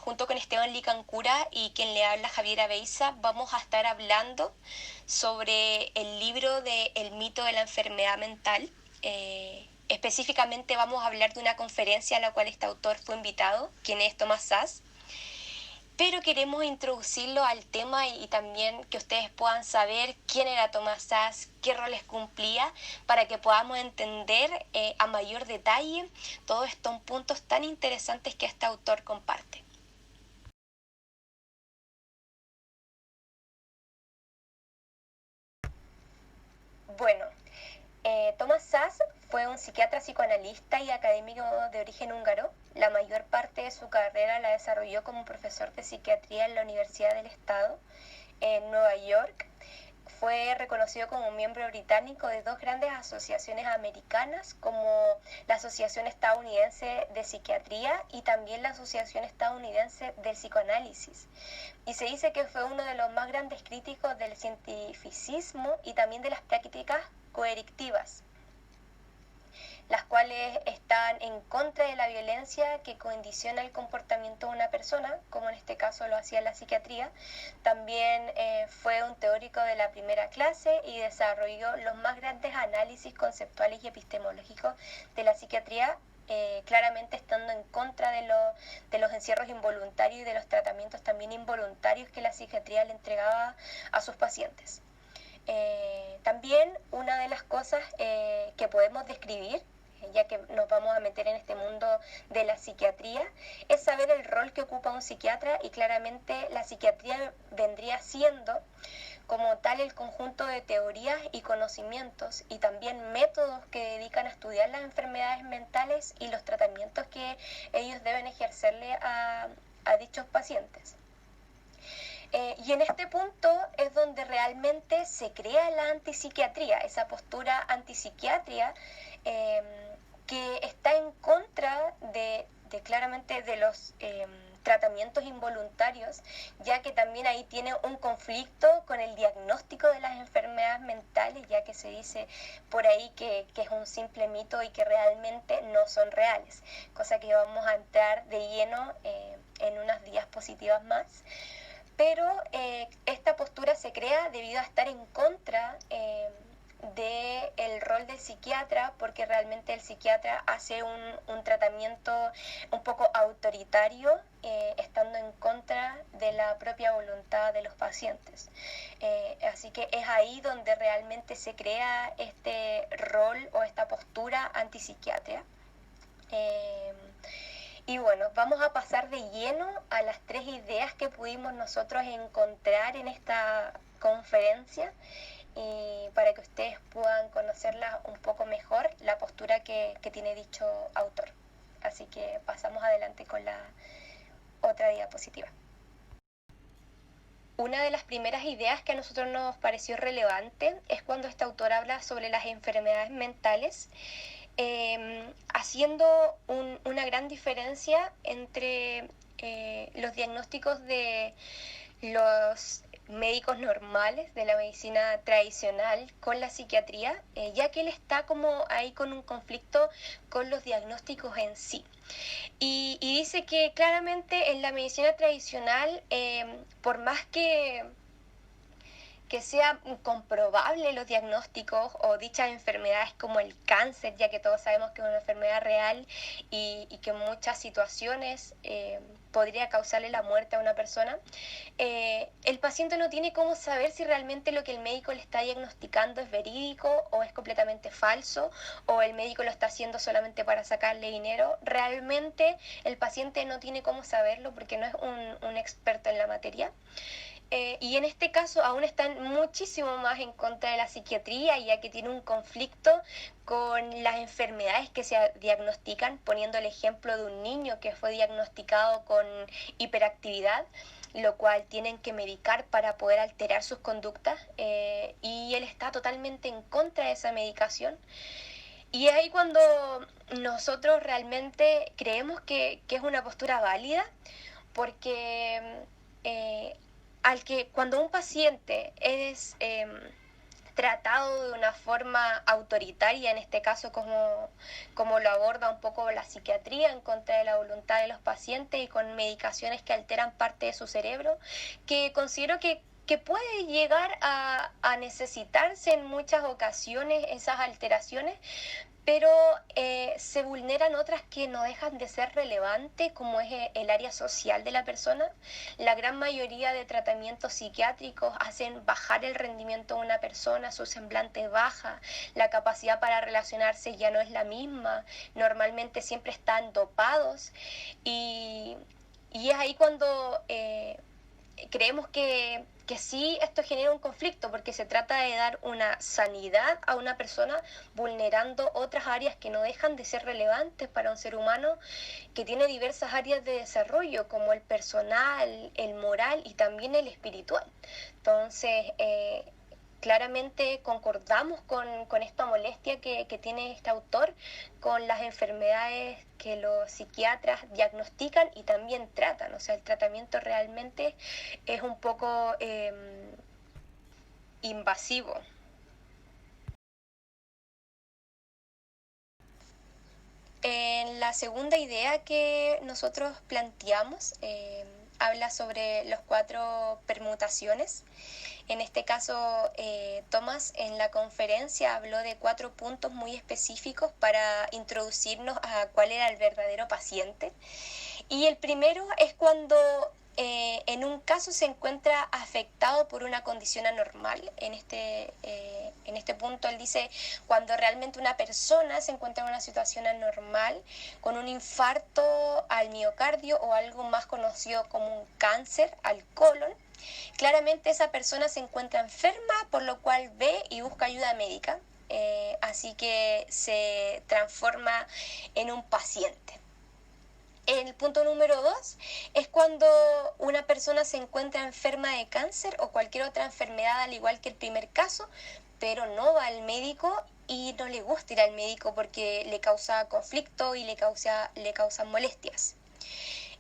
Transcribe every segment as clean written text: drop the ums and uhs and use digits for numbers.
junto con Esteban Licancura y quien le habla Javiera Beiza, vamos a estar hablando sobre el libro de El mito de la enfermedad mental. Específicamente vamos a hablar de una conferencia a la cual este autor fue invitado, quien es Thomas Szasz. Pero queremos introducirlo al tema y también que ustedes puedan saber quién era Thomas Szasz, qué roles cumplía, para que podamos entender a mayor detalle todos estos puntos tan interesantes que este autor comparte. Bueno, Thomas Szasz fue un psiquiatra psicoanalista y académico de origen húngaro. La mayor parte de su carrera la desarrolló como profesor de psiquiatría en la Universidad del Estado en Nueva York. Fue reconocido como miembro británico de dos grandes asociaciones americanas, como la Asociación Estadounidense de Psiquiatría y también la Asociación Estadounidense del Psicoanálisis. Y se dice que fue uno de los más grandes críticos del cientificismo y también de las prácticas coercitivas, las cuales están en contra de la violencia que condiciona el comportamiento de una persona, como en este caso lo hacía la psiquiatría. También fue un teórico de la primera clase y desarrolló los más grandes análisis conceptuales y epistemológicos de la psiquiatría, claramente estando en contra de los encierros involuntarios y de los tratamientos también involuntarios que la psiquiatría le entregaba a sus pacientes. También una de las cosas que podemos describir, ya que nos vamos a meter en este mundo de la psiquiatría, es saber el rol que ocupa un psiquiatra, y claramente la psiquiatría vendría siendo como tal el conjunto de teorías y conocimientos y también métodos que dedican a estudiar las enfermedades mentales y los tratamientos que ellos deben ejercerle a dichos pacientes. Y en este punto es donde realmente se crea la antipsiquiatría, esa postura antipsiquiatría que está en contra de claramente de los tratamientos involuntarios, ya que también ahí tiene un conflicto con el diagnóstico de las enfermedades mentales, ya que se dice por ahí que es un simple mito y que realmente no son reales, cosa que vamos a entrar de lleno en unas diapositivas más. Pero esta postura se crea debido a estar en contra del rol del psiquiatra, porque realmente el psiquiatra hace un tratamiento un poco autoritario, estando en contra de la propia voluntad de los pacientes. Así que es ahí donde realmente se crea este rol o esta postura antipsiquiatría. Y bueno, vamos a pasar de lleno a las tres ideas que pudimos nosotros encontrar en esta conferencia, y para que ustedes puedan conocerla un poco mejor, la postura que tiene dicho autor. Así que pasamos adelante con la otra diapositiva. Una de las primeras ideas que a nosotros nos pareció relevante es cuando este autor habla sobre las enfermedades mentales, haciendo una gran diferencia entre los diagnósticos de los médicos normales, de la medicina tradicional, con la psiquiatría, ya que él está como ahí con un conflicto con los diagnósticos en sí. Y dice que claramente en la medicina tradicional, por más que sea comprobable los diagnósticos o dichas enfermedades como el cáncer, ya que todos sabemos que es una enfermedad real y que en muchas situaciones podría causarle la muerte a una persona, el paciente no tiene cómo saber si realmente lo que el médico le está diagnosticando es verídico o es completamente falso, o el médico lo está haciendo solamente para sacarle dinero. Realmente el paciente no tiene cómo saberlo porque no es un experto en la materia. Y en este caso aún están muchísimo más en contra de la psiquiatría, ya que tiene un conflicto con las enfermedades que se diagnostican, poniendo el ejemplo de un niño que fue diagnosticado con hiperactividad, lo cual tienen que medicar para poder alterar sus conductas, y él está totalmente en contra de esa medicación. Y es ahí cuando nosotros realmente creemos que es una postura válida, porque al que cuando un paciente es tratado de una forma autoritaria, en este caso como lo aborda un poco la psiquiatría, en contra de la voluntad de los pacientes y con medicaciones que alteran parte de su cerebro, que considero que puede llegar a necesitarse en muchas ocasiones esas alteraciones, pero se vulneran otras que no dejan de ser relevantes, como es el área social de la persona. La gran mayoría de tratamientos psiquiátricos hacen bajar el rendimiento de una persona, su semblante baja, la capacidad para relacionarse ya no es la misma, normalmente siempre están dopados y es ahí cuando creemos que sí esto genera un conflicto porque se trata de dar una sanidad a una persona vulnerando otras áreas que no dejan de ser relevantes para un ser humano que tiene diversas áreas de desarrollo como el personal, el moral y también el espiritual. Entonces, claramente concordamos con esta molestia que tiene este autor con las enfermedades que los psiquiatras diagnostican y también tratan. O sea, el tratamiento realmente es un poco invasivo. En la segunda idea que nosotros planteamos habla sobre los 4 permutaciones. En este caso, Thomas en la conferencia habló de 4 puntos muy específicos para introducirnos a cuál era el verdadero paciente. Y el primero es cuando en un caso se encuentra afectado por una condición anormal. En este punto él dice cuando realmente una persona se encuentra en una situación anormal con un infarto al miocardio o algo más conocido como un cáncer al colon. Claramente esa persona se encuentra enferma, por lo cual ve y busca ayuda médica, así que se transforma en un paciente. El punto número 2 es cuando una persona se encuentra enferma de cáncer o cualquier otra enfermedad, al igual que el primer caso, pero no va al médico y no le gusta ir al médico porque le causa conflicto y le causan molestias.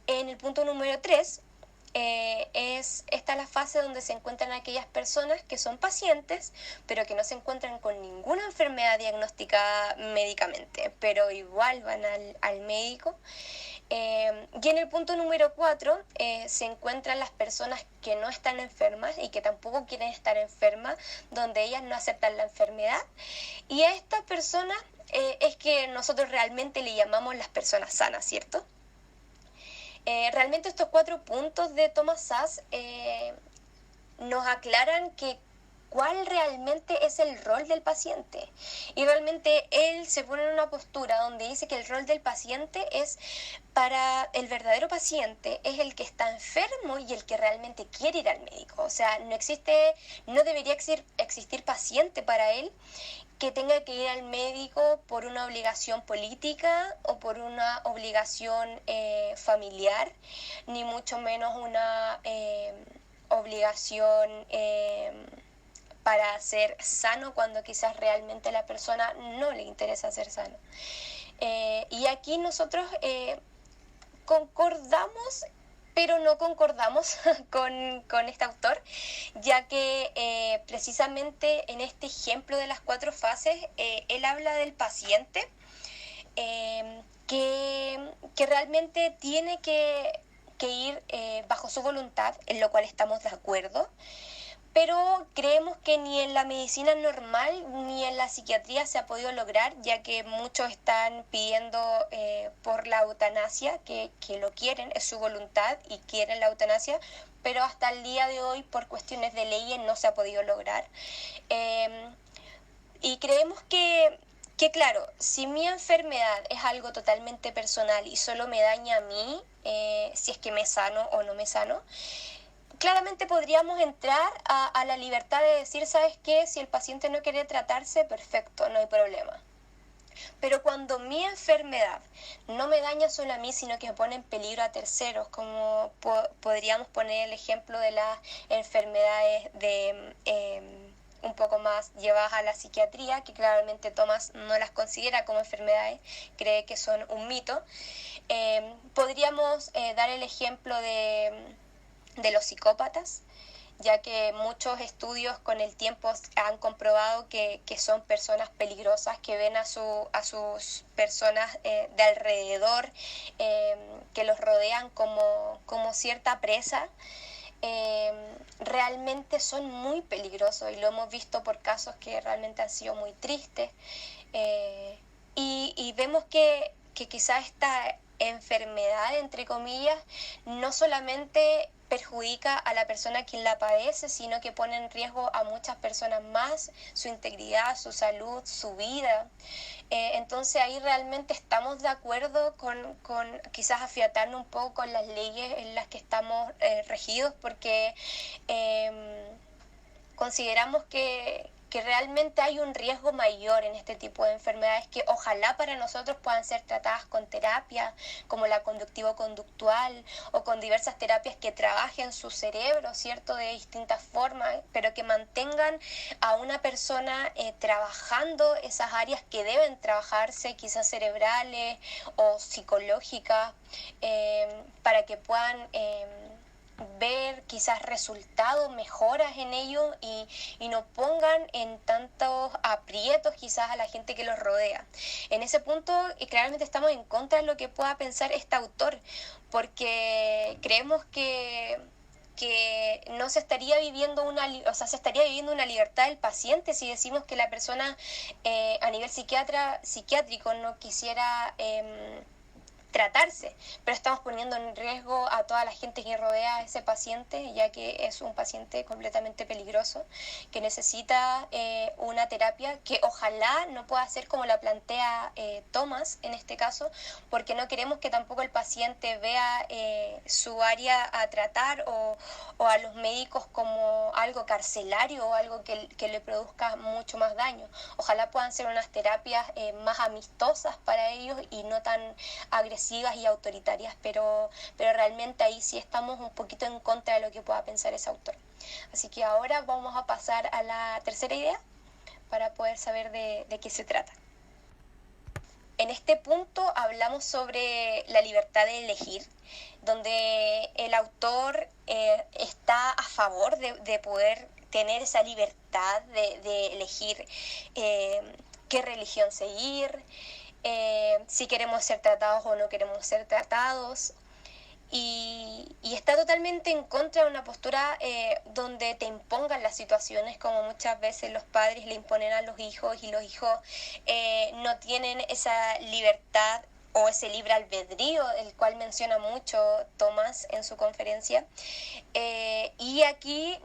En el punto número 3 esta la fase donde se encuentran aquellas personas que son pacientes, pero que no se encuentran con ninguna enfermedad diagnosticada médicamente, pero igual van al médico. Y en el punto número 4 se encuentran las personas que no están enfermas y que tampoco quieren estar enfermas, donde ellas no aceptan la enfermedad. Y a estas personas es que nosotros realmente le llamamos las personas sanas, ¿cierto? Realmente estos 4 puntos de Thomas Szasz nos aclaran que cuál realmente es el rol del paciente. Y realmente él se pone en una postura donde dice que el rol del paciente es para el verdadero paciente, es el que está enfermo y el que realmente quiere ir al médico. O sea, no debería existir paciente para él que tenga que ir al médico por una obligación política o por una obligación familiar, ni mucho menos una obligación para ser sano cuando quizás realmente a la persona no le interesa ser sano. Y aquí nosotros concordamos, pero no concordamos con este autor, ya que precisamente en este ejemplo de las 4 fases, él habla del paciente que realmente tiene que ir bajo su voluntad, en lo cual estamos de acuerdo, pero creemos que ni en la medicina normal ni en la psiquiatría se ha podido lograr, ya que muchos están pidiendo por la eutanasia, que lo quieren, es su voluntad y quieren la eutanasia, pero hasta el día de hoy por cuestiones de leyes no se ha podido lograr. Y creemos que claro, si mi enfermedad es algo totalmente personal y solo me daña a mí, si es que me sano o no me sano, claramente podríamos entrar a la libertad de decir, ¿sabes qué? Si el paciente no quiere tratarse, perfecto, no hay problema. Pero cuando mi enfermedad no me daña solo a mí, sino que me pone en peligro a terceros, como podríamos poner el ejemplo de las enfermedades un poco más llevadas a la psiquiatría, que claramente Thomas no las considera como enfermedades, cree que son un mito. Podríamos dar el ejemplo de los psicópatas, ya que muchos estudios con el tiempo han comprobado que son personas peligrosas, que ven a sus personas de alrededor, que los rodean como cierta presa. Realmente son muy peligrosos, y lo hemos visto por casos que realmente han sido muy tristes. Y vemos que quizás esta enfermedad, entre comillas, no solamente perjudica a la persona quien la padece, sino que pone en riesgo a muchas personas más, su integridad, su salud, su vida. Entonces ahí realmente estamos de acuerdo con quizás afiatarnos un poco con las leyes en las que estamos regidos, porque consideramos que realmente hay un riesgo mayor en este tipo de enfermedades, que ojalá para nosotros puedan ser tratadas con terapia, como la conductivo-conductual, o con diversas terapias que trabajen su cerebro, ¿cierto?, de distintas formas, pero que mantengan a una persona trabajando esas áreas que deben trabajarse, quizás cerebrales o psicológicas, para que puedan ver quizás resultados, mejoras en ello, y no pongan en tantos aprietos quizás a la gente que los rodea. En ese punto claramente estamos en contra de lo que pueda pensar este autor, porque creemos que no se estaría viviendo se estaría viviendo una libertad del paciente si decimos que la persona a nivel psiquiátrico no quisiera tratarse, pero estamos poniendo en riesgo a toda la gente que rodea a ese paciente, ya que es un paciente completamente peligroso, que necesita una terapia que ojalá no pueda ser como la plantea Thomas en este caso, porque no queremos que tampoco el paciente vea su área a tratar o a los médicos como algo carcelario o algo que le produzca mucho más daño. Ojalá puedan ser unas terapias más amistosas para ellos y no tan agresivas y autoritarias, pero realmente ahí sí estamos un poquito en contra de lo que pueda pensar ese autor. Así que ahora vamos a pasar a la tercera idea para poder saber de qué se trata. En este punto hablamos sobre la libertad de elegir, donde el autor está a favor de poder tener esa libertad de elegir qué religión seguir, si queremos ser tratados o no queremos ser tratados, y está totalmente en contra de una postura donde te impongan las situaciones, como muchas veces los padres le imponen a los hijos, y los hijos no tienen esa libertad o ese libre albedrío, el cual menciona mucho Tomás en su conferencia. Y aquí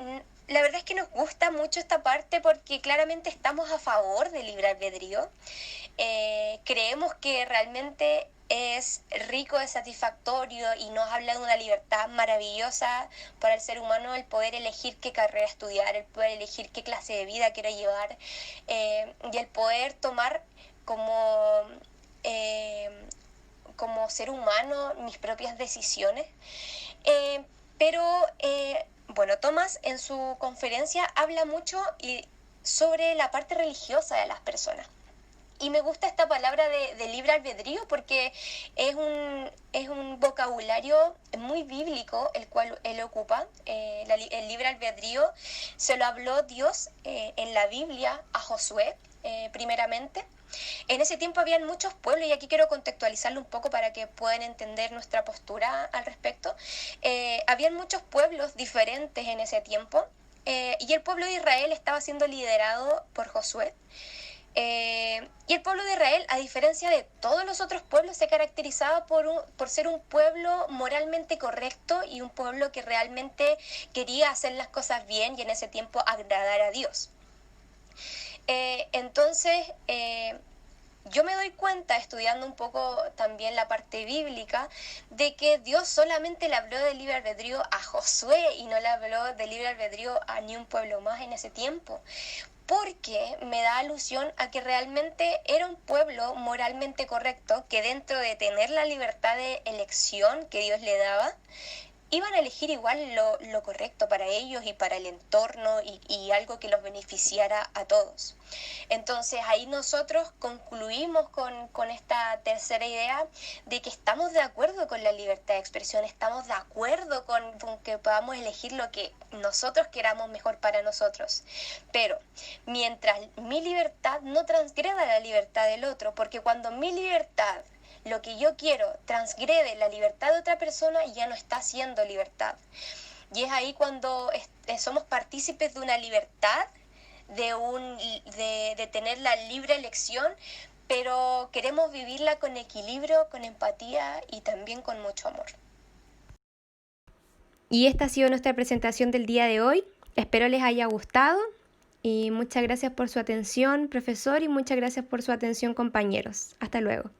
la verdad es que nos gusta mucho esta parte, porque claramente estamos a favor del libre albedrío. Creemos que realmente es rico, es satisfactorio, y nos habla de una libertad maravillosa para el ser humano, el poder elegir qué carrera estudiar, el poder elegir qué clase de vida quiero llevar, y el poder tomar como ser humano mis propias decisiones. Pero bueno, Tomás en su conferencia habla mucho sobre la parte religiosa de las personas. Y me gusta esta palabra de libre albedrío, porque es un vocabulario muy bíblico el cual él ocupa. El libre albedrío se lo habló Dios en la Biblia a Josué, primeramente. En ese tiempo habían muchos pueblos, y aquí quiero contextualizarlo un poco para que puedan entender nuestra postura al respecto. Habían muchos pueblos diferentes en ese tiempo, y el pueblo de Israel estaba siendo liderado por Josué. Y el pueblo de Israel, a diferencia de todos los otros pueblos, se caracterizaba por ser un pueblo moralmente correcto, y un pueblo que realmente quería hacer las cosas bien y en ese tiempo agradar a Dios. Entonces, yo me doy cuenta, estudiando un poco también la parte bíblica, de que Dios solamente le habló del libre albedrío a Josué, y no le habló del libre albedrío a ni un pueblo más en ese tiempo, porque me da alusión a que realmente era un pueblo moralmente correcto, que dentro de tener la libertad de elección que Dios le daba, iban a elegir igual lo correcto para ellos y para el entorno y algo que los beneficiara a todos. Entonces ahí nosotros concluimos con esta tercera idea de que estamos de acuerdo con la libertad de expresión, estamos de acuerdo con que podamos elegir lo que nosotros queramos mejor para nosotros. Pero mientras mi libertad no transgreda la libertad del otro, porque cuando mi libertad, lo que yo quiero, transgrede la libertad de otra persona, ya no está siendo libertad. Y es ahí cuando somos partícipes de una libertad, de tener la libre elección, pero queremos vivirla con equilibrio, con empatía y también con mucho amor. Y esta ha sido nuestra presentación del día de hoy. Espero les haya gustado y muchas gracias por su atención, profesor, y muchas gracias por su atención, compañeros. Hasta luego.